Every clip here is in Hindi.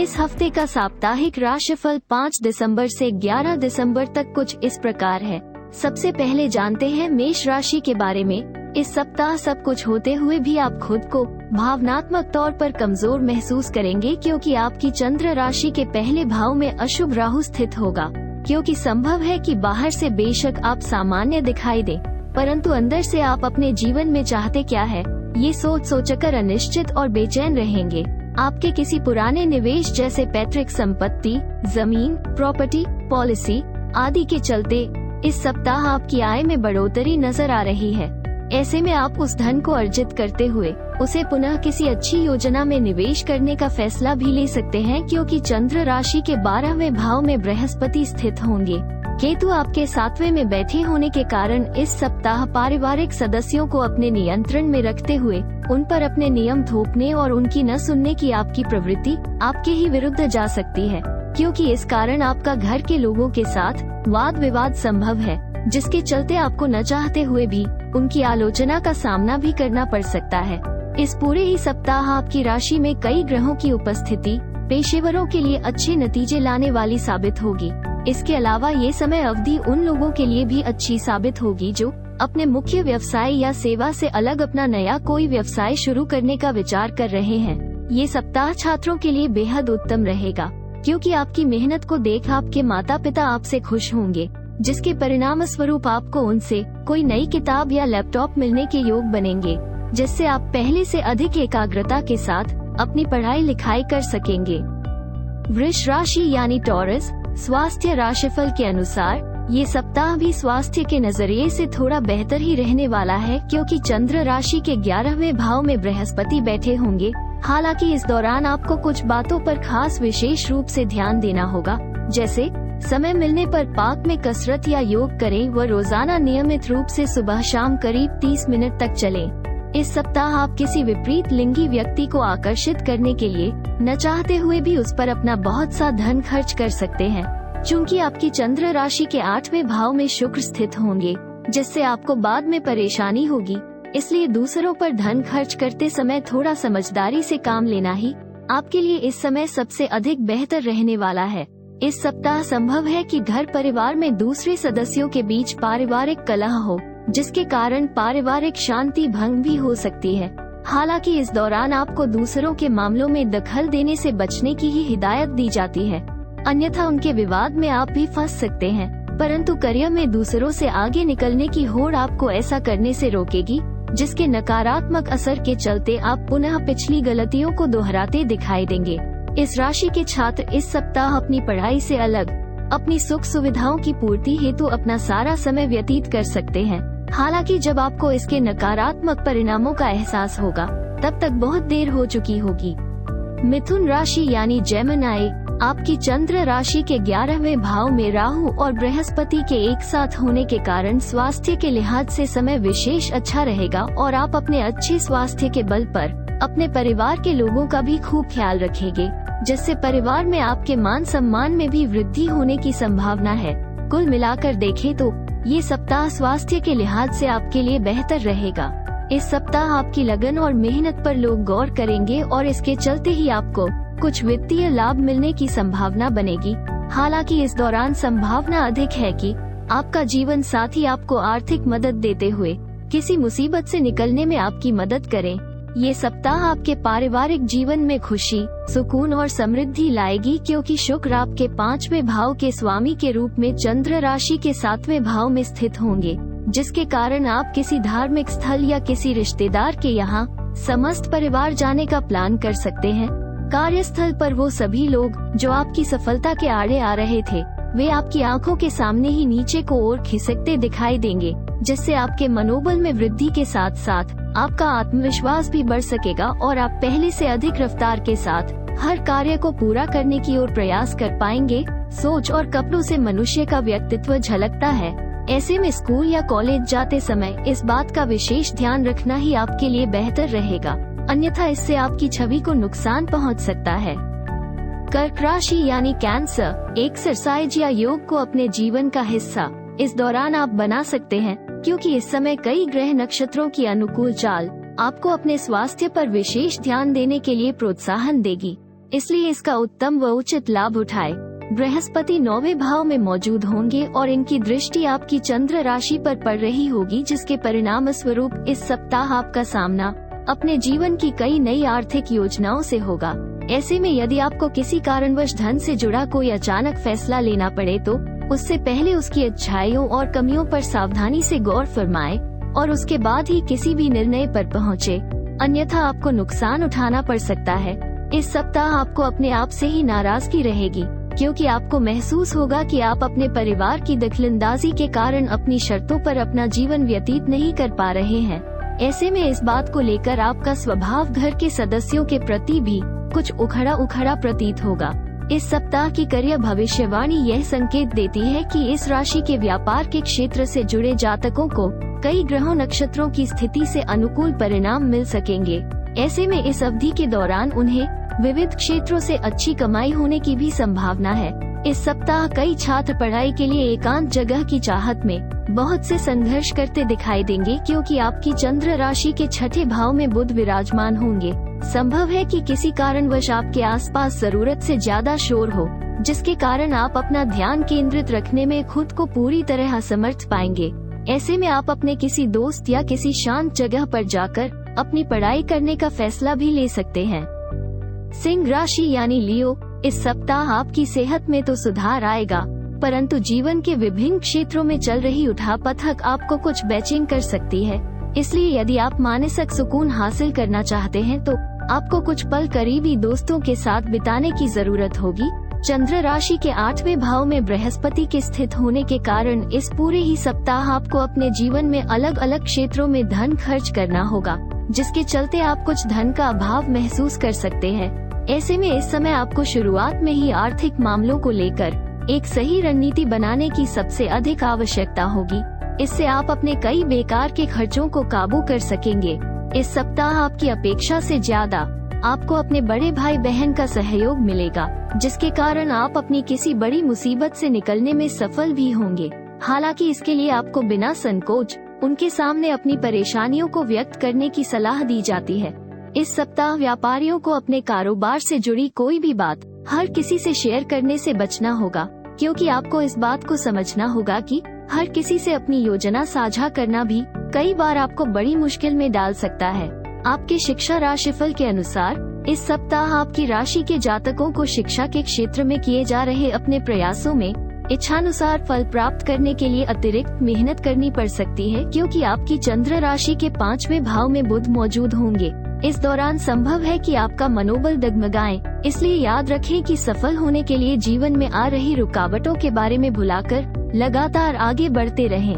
इस हफ्ते का साप्ताहिक राशिफल 5 दिसंबर से 11 दिसंबर तक कुछ इस प्रकार है। सबसे पहले जानते हैं मेष राशि के बारे में। इस सप्ताह सब कुछ होते हुए भी आप खुद को भावनात्मक तौर पर कमजोर महसूस करेंगे, क्योंकि आपकी चंद्र राशि के पहले भाव में अशुभ राहु स्थित होगा। क्योंकि संभव है कि बाहर से बेशक आप सामान्य दिखाई दे, परंतु अंदर से आप अपने जीवन में चाहते क्या है, ये सोचकर अनिश्चित और बेचैन रहेंगे। आपके किसी पुराने निवेश जैसे पैतृक संपत्ति, जमीन, प्रॉपर्टी, पॉलिसी आदि के चलते इस सप्ताह आपकी आय में बढ़ोतरी नजर आ रही है। ऐसे में आप उस धन को अर्जित करते हुए उसे पुनः किसी अच्छी योजना में निवेश करने का फैसला भी ले सकते हैं, क्योंकि चंद्र राशि के 12वें भाव में बृहस्पति स्थित होंगे। केतु आपके 7वें में बैठे होने के कारण इस सप्ताह पारिवारिक सदस्यों को अपने नियंत्रण में रखते हुए उन पर अपने नियम थोपने और उनकी न सुनने की आपकी प्रवृत्ति आपके ही विरुद्ध जा सकती है, क्योंकि इस कारण आपका घर के लोगों के साथ वाद विवाद संभव है, जिसके चलते आपको न चाहते हुए भी उनकी आलोचना का सामना भी करना पड़ सकता है। इस पूरे ही सप्ताह आपकी राशि में कई ग्रहों की उपस्थिति पेशेवरों के लिए अच्छे नतीजे लाने वाली साबित होगी। इसके अलावा ये समय अवधि उन लोगों के लिए भी अच्छी साबित होगी जो अपने मुख्य व्यवसाय या सेवा से अलग अपना नया कोई व्यवसाय शुरू करने का विचार कर रहे हैं। ये सप्ताह छात्रों के लिए बेहद उत्तम रहेगा, क्योंकि आपकी मेहनत को देख आपके माता पिता आपसे खुश होंगे, जिसके परिणाम स्वरूप आपको उनसे कोई नई किताब या लैपटॉप मिलने के योग बनेंगे, जिससे आप पहले से अधिक एकाग्रता के साथ अपनी पढ़ाई लिखाई कर सकेंगे। वृष राशि यानी टॉरस, स्वास्थ्य राशिफल के अनुसार ये सप्ताह भी स्वास्थ्य के नजरिए से थोड़ा बेहतर ही रहने वाला है, क्योंकि चंद्र राशि के 11वें भाव में बृहस्पति बैठे होंगे। हालांकि इस दौरान आपको कुछ बातों पर खास विशेष रूप से ध्यान देना होगा, जैसे समय मिलने पर पार्क में कसरत या योग करें व रोजाना नियमित रूप से सुबह शाम करीब 30 मिनट तक चलें। इस सप्ताह आप किसी विपरीत लिंगी व्यक्ति को आकर्षित करने के लिए न चाहते हुए भी उस पर अपना बहुत सा धन खर्च कर सकते हैं। चूँकि आपकी चंद्र राशि के 8वें भाव में शुक्र स्थित होंगे, जिससे आपको बाद में परेशानी होगी, इसलिए दूसरों पर धन खर्च करते समय थोड़ा समझदारी से काम लेना ही आपके लिए इस समय सबसे अधिक बेहतर रहने वाला है। इस सप्ताह संभव है कि घर परिवार में दूसरे सदस्यों के बीच पारिवारिक कलह हो, जिसके कारण पारिवारिक शांति भंग भी हो सकती है। हालांकि इस दौरान आपको दूसरों के मामलों में दखल देने से बचने की ही हिदायत दी जाती है, अन्यथा उनके विवाद में आप भी फंस सकते हैं। परंतु करियर में दूसरों से आगे निकलने की होड़ आपको ऐसा करने से रोकेगी, जिसके नकारात्मक असर के चलते आप पुनः पिछली गलतियों को दोहराते दिखाई देंगे। इस राशि के छात्र इस सप्ताह अपनी पढ़ाई से अलग अपनी सुख सुविधाओं की पूर्ति हेतु अपना सारा समय व्यतीत कर सकते हैं। हालांकि जब आपको इसके नकारात्मक परिणामों का एहसास होगा, तब तक बहुत देर हो चुकी होगी। मिथुन राशि यानी जेमिनी, आपकी चंद्र राशि के 11वें भाव में राहु और बृहस्पति के एक साथ होने के कारण स्वास्थ्य के लिहाज से समय विशेष अच्छा रहेगा, और आप अपने अच्छे स्वास्थ्य के बल पर अपने परिवार के लोगों का भी खूब ख्याल रखेंगे, जिससे परिवार में आपके मान सम्मान में भी वृद्धि होने की संभावना है। कुल मिलाकर देखें तो ये सप्ताह स्वास्थ्य के लिहाज से आपके लिए बेहतर रहेगा। इस सप्ताह आपकी लगन और मेहनत पर लोग गौर करेंगे, और इसके चलते ही आपको कुछ वित्तीय लाभ मिलने की संभावना बनेगी। हालांकि इस दौरान संभावना अधिक है कि आपका जीवन साथी आपको आर्थिक मदद देते हुए किसी मुसीबत से निकलने में आपकी मदद करें। ये सप्ताह आपके पारिवारिक जीवन में खुशी, सुकून और समृद्धि लाएगी, क्योंकि शुक्र आपके 5वें भाव के स्वामी के रूप में चंद्र राशि के 7वें भाव में स्थित होंगे, जिसके कारण आप किसी धार्मिक स्थल या किसी रिश्तेदार के यहाँ समस्त परिवार जाने का प्लान कर सकते हैं। कार्यस्थल पर वो सभी लोग जो आपकी सफलता के आड़े आ रहे थे, वे आपकी आंखों के सामने ही नीचे को ओर खिसकते दिखाई देंगे, जिससे आपके मनोबल में वृद्धि के साथ साथ आपका आत्मविश्वास भी बढ़ सकेगा, और आप पहले से अधिक रफ्तार के साथ हर कार्य को पूरा करने की ओर प्रयास कर पाएंगे। सोच और कपड़ों से मनुष्य का व्यक्तित्व झलकता है। ऐसे में स्कूल या कॉलेज जाते समय इस बात का विशेष ध्यान रखना ही आपके लिए बेहतर रहेगा, अन्यथा इससे आपकी छवि को नुकसान पहुंच सकता है। कर्क राशि यानी कैंसर, एक्सरसाइज या योग को अपने जीवन का हिस्सा इस दौरान आप बना सकते हैं, क्योंकि इस समय कई ग्रह नक्षत्रों की अनुकूल चाल आपको अपने स्वास्थ्य पर विशेष ध्यान देने के लिए प्रोत्साहन देगी। इसलिए इसका उत्तम व उचित लाभ उठाए। बृहस्पति 9वें भाव में मौजूद होंगे और इनकी दृष्टि आपकी चंद्र राशि पर पड़ रही होगी, जिसके परिणाम स्वरूप इस सप्ताह आपका सामना अपने जीवन की कई नई आर्थिक योजनाओं से होगा। ऐसे में यदि आपको किसी कारणवश धन से जुड़ा कोई अचानक फैसला लेना पड़े तो उससे पहले उसकी अच्छाइयों और कमियों पर सावधानी से गौर फरमाएं और उसके बाद ही किसी भी निर्णय पर पहुंचे, अन्यथा आपको नुकसान उठाना पड़ सकता है। इस सप्ताह आपको अपने आप से ही नाराजगी रहेगी, क्योंकि आपको महसूस होगा कि आप अपने परिवार की दखलंदाजी के कारण अपनी शर्तों पर अपना जीवन व्यतीत नहीं कर पा रहे हैं। ऐसे में इस बात को लेकर आपका स्वभाव घर के सदस्यों के प्रति भी कुछ उखड़ा प्रतीत होगा। इस सप्ताह की करियर भविष्यवाणी यह संकेत देती है कि इस राशि के व्यापार के क्षेत्र से जुड़े जातकों को कई ग्रहों नक्षत्रों की स्थिति से अनुकूल परिणाम मिल सकेंगे। ऐसे में इस अवधि के दौरान उन्हें विविध क्षेत्रों से अच्छी कमाई होने की भी संभावना है। इस सप्ताह कई छात्र पढ़ाई के लिए एकांत जगह की चाहत में बहुत से संघर्ष करते दिखाई देंगे, क्योंकि आपकी चंद्र राशि के छठे भाव में बुध विराजमान होंगे। संभव है कि किसी कारणवश आपके आसपास जरूरत से ज्यादा शोर हो, जिसके कारण आप अपना ध्यान केंद्रित रखने में खुद को पूरी तरह असमर्थ पाएंगे। ऐसे में आप अपने किसी दोस्त या किसी शांत जगह पर जाकर अपनी पढ़ाई करने का फैसला भी ले सकते हैं। सिंह राशि यानी लियो, इस सप्ताह आपकी सेहत में तो सुधार आएगा, परंतु जीवन के विभिन्न क्षेत्रों में चल रही उठापटक आपको कुछ बेचैन कर सकती है। इसलिए यदि आप मानसिक सुकून हासिल करना चाहते हैं तो आपको कुछ पल करीबी दोस्तों के साथ बिताने की जरूरत होगी। चंद्र राशि के 8वें भाव में बृहस्पति के स्थित होने के कारण इस पूरे ही सप्ताह आपको अपने जीवन में अलग अलग क्षेत्रों में धन खर्च करना होगा, जिसके चलते आप कुछ धन का अभाव महसूस कर सकते हैं। ऐसे में इस समय आपको शुरुआत में ही आर्थिक मामलों को लेकर एक सही रणनीति बनाने की सबसे अधिक आवश्यकता होगी। इससे आप अपने कई बेकार के खर्चों को काबू कर सकेंगे। इस सप्ताह आपकी अपेक्षा से ज्यादा आपको अपने बड़े भाई बहन का सहयोग मिलेगा, जिसके कारण आप अपनी किसी बड़ी मुसीबत से निकलने में सफल भी होंगे। हालांकि इसके लिए आपको बिना संकोच उनके सामने अपनी परेशानियों को व्यक्त करने की सलाह दी जाती है। इस सप्ताह व्यापारियों को अपने कारोबार से जुड़ी कोई भी बात हर किसी से शेयर करने से बचना होगा, क्योंकि आपको इस बात को समझना होगा कि हर किसी से अपनी योजना साझा करना भी कई बार आपको बड़ी मुश्किल में डाल सकता है। आपके शिक्षा राशिफल के अनुसार इस सप्ताह आपकी राशि के जातकों को शिक्षा के क्षेत्र में किए जा रहे अपने प्रयासों में इच्छानुसार फल प्राप्त करने के लिए अतिरिक्त मेहनत करनी पड़ सकती है, क्योंकि आपकी चंद्र राशि के 5वें भाव में बुध मौजूद होंगे। इस दौरान संभव है कि आपका मनोबल डगमगाए, इसलिए याद रखें कि सफल होने के लिए जीवन में आ रही रुकावटों के बारे में भुलाकर लगातार आगे बढ़ते रहें।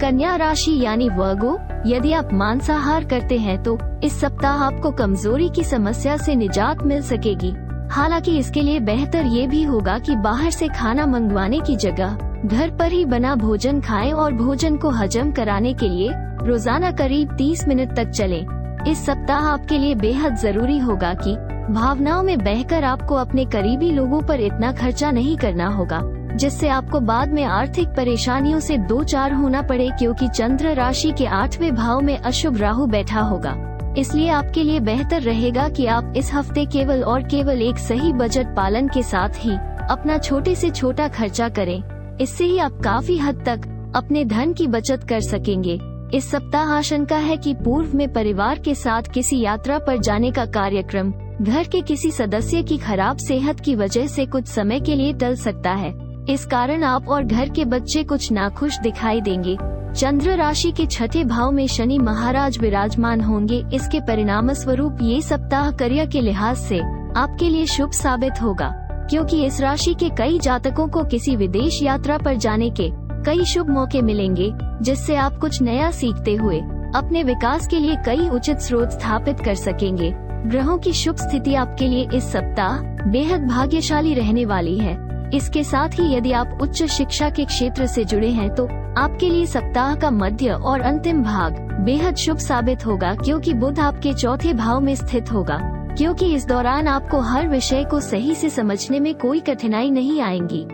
कन्या राशि यानी वर्गो, यदि आप मांसाहार करते हैं तो इस सप्ताह आपको कमजोरी की समस्या से निजात मिल सकेगी। हालांकि इसके लिए बेहतर ये भी होगा कि बाहर से खाना मंगवाने की जगह घर पर ही बना भोजन खाएं और भोजन को हजम कराने के लिए रोजाना करीब 30 मिनट तक चलें। इस सप्ताह आपके लिए बेहद जरूरी होगा कि भावनाओं में बहकर आपको अपने करीबी लोगों पर इतना खर्चा नहीं करना होगा, जिससे आपको बाद में आर्थिक परेशानियों से दो चार होना पड़े, क्योंकि चंद्र राशि के 8वें भाव में अशुभ राहु बैठा होगा। इसलिए आपके लिए बेहतर रहेगा कि आप इस हफ्ते केवल और केवल एक सही बजट पालन के साथ ही अपना छोटे से छोटा खर्चा करें। इससे ही आप काफी हद तक अपने धन की बचत कर सकेंगे। इस सप्ताह आशंका है कि पूर्व में परिवार के साथ किसी यात्रा पर जाने का कार्यक्रम घर के किसी सदस्य की खराब सेहत की वजह से कुछ समय के लिए टल सकता है। इस कारण आप और घर के बच्चे कुछ नाखुश दिखाई देंगे। चंद्र राशि के 6ठे भाव में शनि महाराज विराजमान होंगे। इसके परिणाम स्वरूप ये सप्ताह करियर के लिहाज से आपके लिए शुभ साबित होगा, क्योंकि इस राशि के कई जातकों को किसी विदेश यात्रा पर जाने के कई शुभ मौके मिलेंगे, जिससे आप कुछ नया सीखते हुए अपने विकास के लिए कई उचित स्रोत स्थापित कर सकेंगे। ग्रहों की शुभ स्थिति आपके लिए इस सप्ताह बेहद भाग्यशाली रहने वाली है। इसके साथ ही यदि आप उच्च शिक्षा के क्षेत्र से जुड़े हैं तो आपके लिए सप्ताह का मध्य और अंतिम भाग बेहद शुभ साबित होगा, क्योंकि बुध आपके 4थे भाव में स्थित होगा। क्योंकि इस दौरान आपको हर विषय को सही से समझने में कोई कठिनाई नहीं आएगी।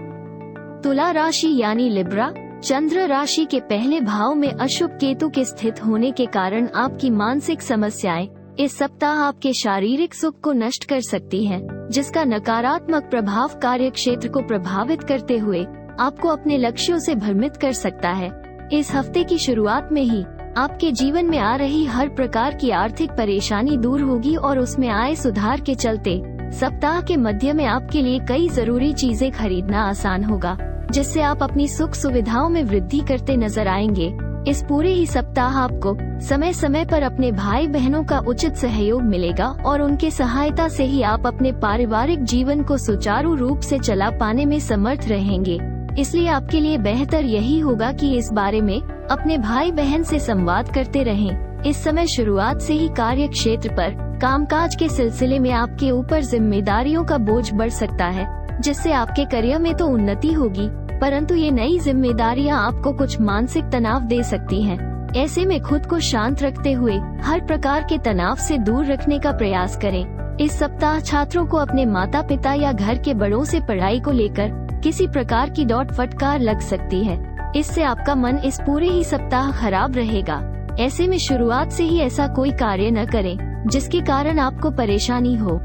तुला राशि यानी लिब्रा, चंद्र राशि के पहले भाव में अशुभ केतु के स्थित होने के कारण आपकी मानसिक समस्याएं इस सप्ताह आपके शारीरिक सुख को नष्ट कर सकती है, जिसका नकारात्मक प्रभाव कार्य क्षेत्र को प्रभावित करते हुए आपको अपने लक्ष्यों से भ्रमित कर सकता है। इस हफ्ते की शुरुआत में ही आपके जीवन में आ रही हर प्रकार की आर्थिक परेशानी दूर होगी और उसमें आए सुधार के चलते सप्ताह के मध्य में आपके लिए कई जरूरी चीजें खरीदना आसान होगा, जिससे आप अपनी सुख सुविधाओं में वृद्धि करते नजर आएंगे। इस पूरे ही सप्ताह आपको समय समय पर अपने भाई बहनों का उचित सहयोग मिलेगा और उनके सहायता से ही आप अपने पारिवारिक जीवन को सुचारू रूप से चला पाने में समर्थ रहेंगे। इसलिए आपके लिए बेहतर यही होगा कि इस बारे में अपने भाई बहन से संवाद करते रहें। इस समय शुरुआत से ही कार्य क्षेत्र पर कामकाज के सिलसिले में आपके ऊपर जिम्मेदारियों का बोझ बढ़ सकता है, जिससे आपके करियर में तो उन्नति होगी, परंतु ये नई जिम्मेदारियां आपको कुछ मानसिक तनाव दे सकती हैं। ऐसे में खुद को शांत रखते हुए हर प्रकार के तनाव से दूर रखने का प्रयास करें। इस सप्ताह छात्रों को अपने माता पिता या घर के बड़ों से पढ़ाई को लेकर किसी प्रकार की डांट फटकार लग सकती है। इससे आपका मन इस पूरे ही सप्ताह खराब रहेगा। ऐसे में शुरुआत से ही ऐसा कोई कार्य न करें जिसके कारण आपको परेशानी हो।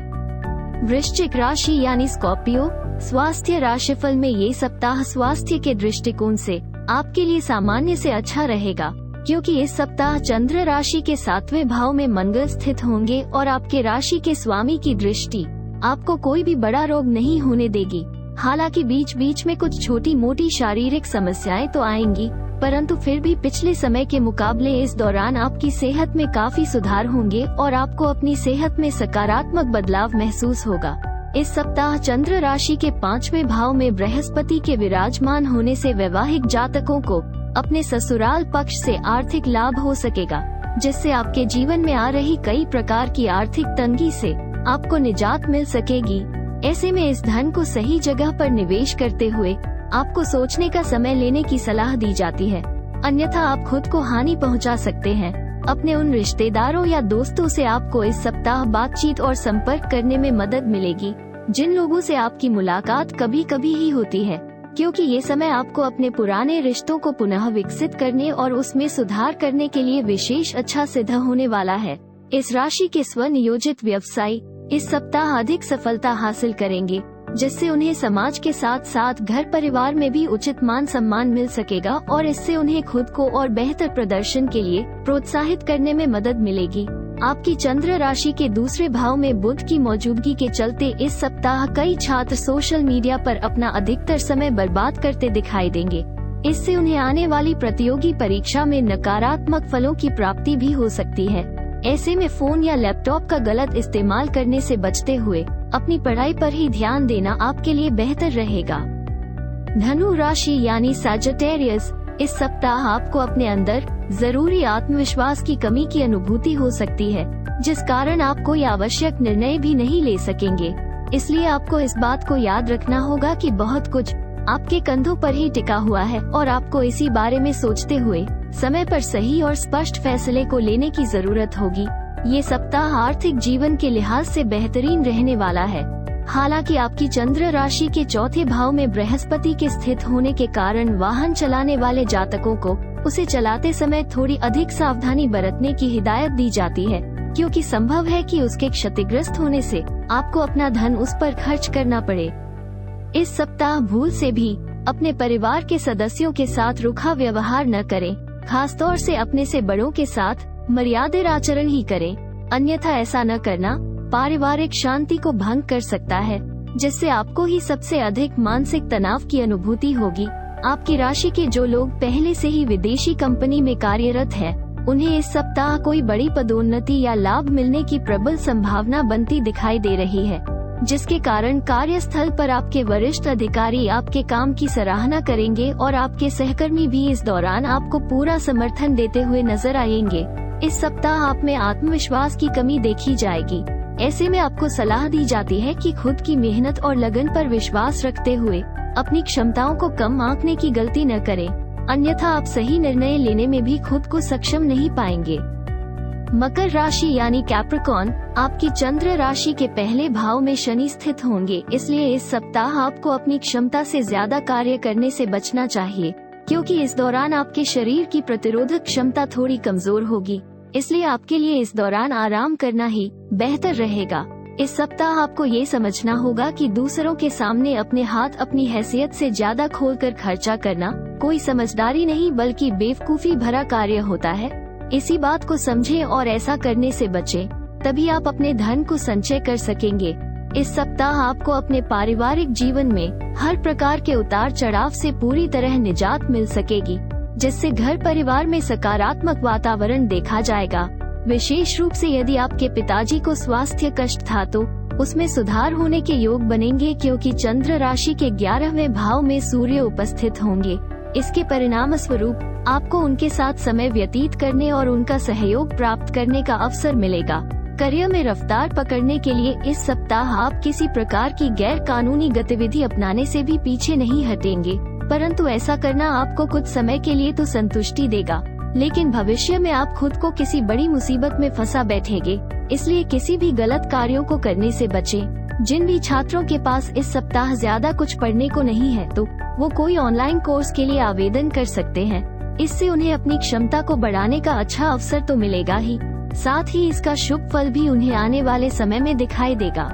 वृश्चिक राशि यानी स्कॉर्पियो, स्वास्थ्य राशिफल में ये सप्ताह स्वास्थ्य के दृष्टिकोण से आपके लिए सामान्य से अच्छा रहेगा, क्योंकि इस सप्ताह चंद्र राशि के 7वें भाव में मंगल स्थित होंगे और आपके राशि के स्वामी की दृष्टि आपको कोई भी बड़ा रोग नहीं होने देगी। हालांकि बीच बीच में कुछ छोटी मोटी शारीरिक समस्याएं तो आएंगी, परंतु फिर भी पिछले समय के मुकाबले इस दौरान आपकी सेहत में काफी सुधार होंगे और आपको अपनी सेहत में सकारात्मक बदलाव महसूस होगा। इस सप्ताह चंद्र राशि के 5वें भाव में बृहस्पति के विराजमान होने से वैवाहिक जातकों को अपने ससुराल पक्ष से आर्थिक लाभ हो सकेगा, जिससे आपके जीवन में आ रही कई प्रकार की आर्थिक तंगी से आपको निजात मिल सकेगी। ऐसे में इस धन को सही जगह पर निवेश करते हुए आपको सोचने का समय लेने की सलाह दी जाती है, अन्यथा आप खुद को हानि पहुंचा सकते हैं। अपने उन रिश्तेदारों या दोस्तों से आपको इस सप्ताह बातचीत और संपर्क करने में मदद मिलेगी जिन लोगों से आपकी मुलाकात कभी कभी ही होती है, क्योंकि ये समय आपको अपने पुराने रिश्तों को पुनः विकसित करने और उसमें सुधार करने के लिए विशेष अच्छा सिद्ध होने वाला है। इस राशि के स्वनियोजित व्यवसायी इस सप्ताह अधिक सफलता हासिल करेंगे, जिससे उन्हें समाज के साथ साथ घर परिवार में भी उचित मान सम्मान मिल सकेगा और इससे उन्हें खुद को और बेहतर प्रदर्शन के लिए प्रोत्साहित करने में मदद मिलेगी। आपकी चंद्र राशि के दूसरे भाव में बुध की मौजूदगी के चलते इस सप्ताह कई छात्र सोशल मीडिया पर अपना अधिकतर समय बर्बाद करते दिखाई देंगे। इससे उन्हें आने वाली प्रतियोगी परीक्षा में नकारात्मक फलों की प्राप्ति भी हो सकती है। ऐसे में फोन या लैपटॉप का गलत इस्तेमाल करने से बचते हुए अपनी पढ़ाई पर ही ध्यान देना आपके लिए बेहतर रहेगा। धनु राशि यानी सैजिटेरियस, इस सप्ताह आपको अपने अंदर जरूरी आत्मविश्वास की कमी की अनुभूति हो सकती है, जिस कारण आप कोई आवश्यक निर्णय भी नहीं ले सकेंगे। इसलिए आपको इस बात को याद रखना होगा कि बहुत कुछ आपके कंधों पर ही टिका हुआ है और आपको इसी बारे में सोचते हुए समय पर सही और स्पष्ट फैसले को लेने की जरूरत होगी। ये सप्ताह आर्थिक जीवन के लिहाज से बेहतरीन रहने वाला है। हालांकि आपकी चंद्र राशि के चौथे भाव में बृहस्पति के स्थित होने के कारण वाहन चलाने वाले जातकों को उसे चलाते समय थोड़ी अधिक सावधानी बरतने की हिदायत दी जाती है, क्योंकि संभव है कि उसके क्षतिग्रस्त होने से आपको अपना धन उस पर खर्च करना पड़े। इस सप्ताह भूल से भी अपने परिवार के सदस्यों के साथ रूखा व्यवहार न करें, खासतौर से अपने से बड़ों के साथ मर्यादित आचरण ही करें, अन्यथा ऐसा न करना पारिवारिक शांति को भंग कर सकता है, जिससे आपको ही सबसे अधिक मानसिक तनाव की अनुभूति होगी। आपकी राशि के जो लोग पहले से ही विदेशी कंपनी में कार्यरत हैं, उन्हें इस सप्ताह कोई बड़ी पदोन्नति या लाभ मिलने की प्रबल संभावना बनती दिखाई दे रही है, जिसके कारण कार्यस्थल पर आपके वरिष्ठ अधिकारी आपके काम की सराहना करेंगे और आपके सहकर्मी भी इस दौरान आपको पूरा समर्थन देते हुए नजर आएंगे। इस सप्ताह आप में आत्मविश्वास की कमी देखी जाएगी। ऐसे में आपको सलाह दी जाती है कि खुद की मेहनत और लगन पर विश्वास रखते हुए अपनी क्षमताओं को कम आंकने की गलती न करें, अन्यथा आप सही निर्णय लेने में भी खुद को सक्षम नहीं पाएंगे। मकर राशि यानी कैप्रिकॉर्न, आपकी चंद्र राशि के पहले भाव में शनि स्थित होंगे, इसलिए इस सप्ताह आपको अपनी क्षमता से ज्यादा कार्य करने से बचना चाहिए, क्योंकि इस दौरान आपके शरीर की प्रतिरोधक क्षमता थोड़ी कमजोर होगी। इसलिए आपके लिए इस दौरान आराम करना ही बेहतर रहेगा। इस सप्ताह आपको ये समझना होगा कि दूसरों के सामने अपने हाथ अपनी हैसियत से ज्यादा खोलकर खर्चा करना कोई समझदारी नहीं बल्कि बेवकूफी भरा कार्य होता है। इसी बात को समझें और ऐसा करने से बचें, तभी आप अपने धन को संचय कर सकेंगे। इस सप्ताह आपको अपने पारिवारिक जीवन में हर प्रकार के उतार चढ़ाव से पूरी तरह निजात मिल सकेगी, जिससे घर परिवार में सकारात्मक वातावरण देखा जाएगा। विशेष रूप से यदि आपके पिताजी को स्वास्थ्य कष्ट था तो उसमें सुधार होने के योग बनेंगे, क्योंकि चंद्र राशि के 11वें भाव में सूर्य उपस्थित होंगे। इसके परिणाम स्वरूप आपको उनके साथ समय व्यतीत करने और उनका सहयोग प्राप्त करने का अवसर मिलेगा। करियर में रफ्तार पकड़ने के लिए इस सप्ताह आप किसी प्रकार की गैर कानूनी गतिविधि अपनाने से भी पीछे नहीं हटेंगे, परंतु ऐसा करना आपको कुछ समय के लिए तो संतुष्टि देगा, लेकिन भविष्य में आप खुद को किसी बड़ी मुसीबत में फंसा बैठेंगे। इसलिए किसी भी गलत कार्यों को करने से बचें। जिन भी छात्रों के पास इस सप्ताह ज्यादा कुछ पढ़ने को नहीं है तो वो कोई ऑनलाइन कोर्स के लिए आवेदन कर सकते हैं। इससे उन्हें अपनी क्षमता को बढ़ाने का अच्छा अवसर तो मिलेगा ही, साथ ही इसका शुभ फल भी उन्हें आने वाले समय में दिखाई देगा।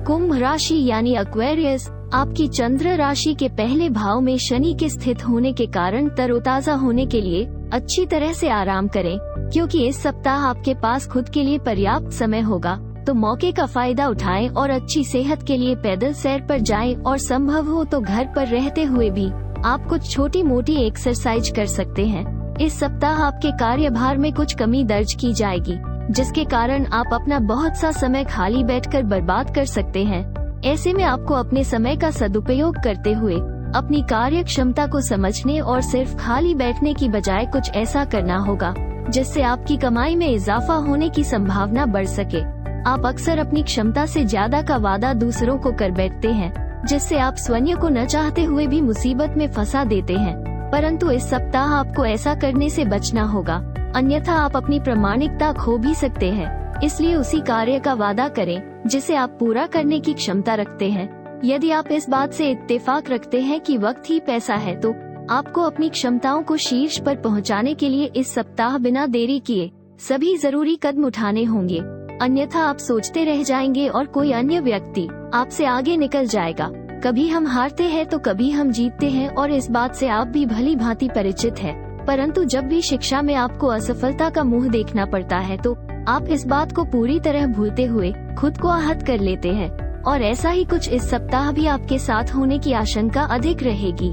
कुंभ राशि यानी एक्वेरियस, आपकी चंद्र राशि के पहले भाव में शनि के स्थित होने के कारण तरोताजा होने के लिए अच्छी तरह से आराम करें, क्योंकि इस सप्ताह आपके पास खुद के लिए पर्याप्त समय होगा। तो मौके का फायदा उठाएं और अच्छी सेहत के लिए पैदल सैर पर जाएं और संभव हो तो घर पर रहते हुए भी आप कुछ छोटी मोटी एक्सरसाइज कर सकते हैं। इस सप्ताह आपके कार्यभार में कुछ कमी दर्ज की जाएगी, जिसके कारण आप अपना बहुत सा समय खाली बैठकर बर्बाद कर सकते हैं। ऐसे में आपको अपने समय का सदुपयोग करते हुए अपनी कार्य क्षमता को समझने और सिर्फ खाली बैठने की बजाय कुछ ऐसा करना होगा जिससे आपकी कमाई में इजाफा होने की संभावना बढ़ सके। आप अक्सर अपनी क्षमता से ज्यादा का वादा दूसरों को कर बैठते हैं, जिससे आप स्वयं को न चाहते हुए भी मुसीबत में फंसा देते हैं, परंतु इस सप्ताह आपको ऐसा करने से बचना होगा, अन्यथा आप अपनी प्रामाणिकता खो भी सकते हैं। इसलिए उसी कार्य का वादा करें जिसे आप पूरा करने की क्षमता रखते हैं। यदि आप इस बात से इत्तेफाक रखते हैं कि वक्त ही पैसा है तो आपको अपनी क्षमताओं को शीर्ष पर पहुंचाने के लिए इस सप्ताह बिना देरी किए सभी जरूरी कदम उठाने होंगे, अन्यथा आप सोचते रह जाएंगे और कोई अन्य व्यक्ति आपसे आगे निकल जाएगा। कभी हम हारते हैं तो कभी हम जीतते हैं और इस बात से आप भी भली भांति परिचित है, परंतु जब भी शिक्षा में आपको असफलता का मुंह देखना पड़ता है तो आप इस बात को पूरी तरह भूलते हुए खुद को आहत कर लेते हैं, और ऐसा ही कुछ इस सप्ताह भी आपके साथ होने की आशंका अधिक रहेगी।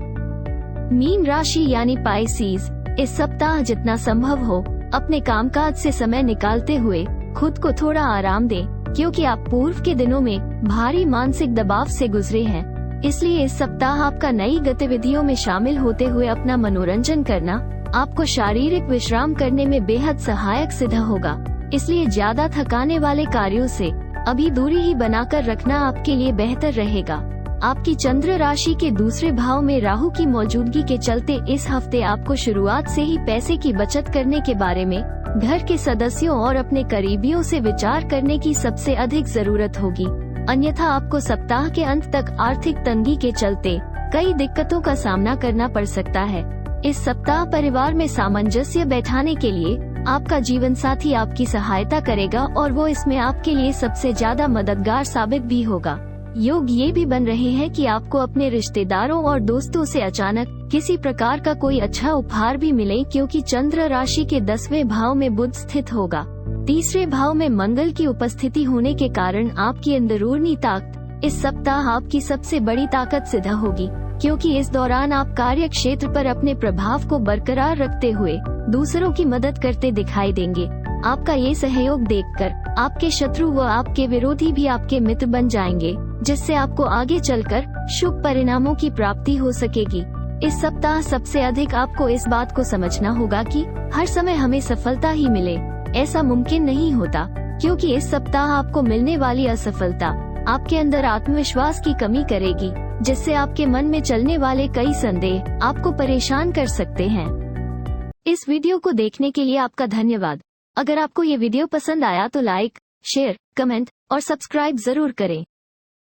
मीन राशि यानी पाइसेस, इस सप्ताह जितना संभव हो अपने कामकाज से समय निकालते हुए खुद को थोड़ा आराम दें, क्योंकि आप पूर्व के दिनों में भारी मानसिक दबाव से गुजरे हैं। इसलिए इस सप्ताह आपका नई गतिविधियों में शामिल होते हुए अपना मनोरंजन करना आपको शारीरिक विश्राम करने में बेहद सहायक सिद्ध होगा। इसलिए ज्यादा थकाने वाले कार्यों से अभी दूरी ही बनाकर रखना आपके लिए बेहतर रहेगा। आपकी चंद्र राशि के दूसरे भाव में राहु की मौजूदगी के चलते इस हफ्ते आपको शुरुआत से ही पैसे की बचत करने के बारे में घर के सदस्यों और अपने करीबियों से विचार करने की सबसे अधिक जरूरत होगी, अन्यथा आपको सप्ताह के अंत तक आर्थिक तंगी के चलते कई दिक्कतों का सामना करना पड़ सकता है। इस सप्ताह परिवार में सामंजस्य बैठाने के लिए आपका जीवन साथी आपकी सहायता करेगा और वो इसमें आपके लिए सबसे ज्यादा मददगार साबित भी होगा। योग ये भी बन रहे हैं कि आपको अपने रिश्तेदारों और दोस्तों से अचानक किसी प्रकार का कोई अच्छा उपहार भी मिले, क्योंकि चंद्र राशि के 10वें भाव में बुध स्थित होगा। तीसरे भाव में मंगल की उपस्थिति होने के कारण आपकी अंदरूनी ताकत इस सप्ताह आपकी सबसे बड़ी ताकत सिद्ध होगी, क्योंकि इस दौरान आप कार्य क्षेत्र पर अपने प्रभाव को बरकरार रखते हुए दूसरों की मदद करते दिखाई देंगे। आपका ये सहयोग देखकर आपके शत्रु व आपके विरोधी भी आपके मित्र बन जाएंगे, जिससे आपको आगे चलकर शुभ परिणामों की प्राप्ति हो सकेगी। इस सप्ताह सबसे अधिक आपको इस बात को समझना होगा कि हर समय हमें सफलता ही मिले, ऐसा मुमकिन नहीं होता, क्योंकि इस सप्ताह आपको मिलने वाली असफलता आपके अंदर आत्मविश्वास की कमी करेगी, जिससे आपके मन में चलने वाले कई संदेह आपको परेशान कर सकते हैं। इस वीडियो को देखने के लिए आपका धन्यवाद। अगर आपको ये वीडियो पसंद आया तो लाइक, शेयर, कमेंट और सब्सक्राइब जरूर करें।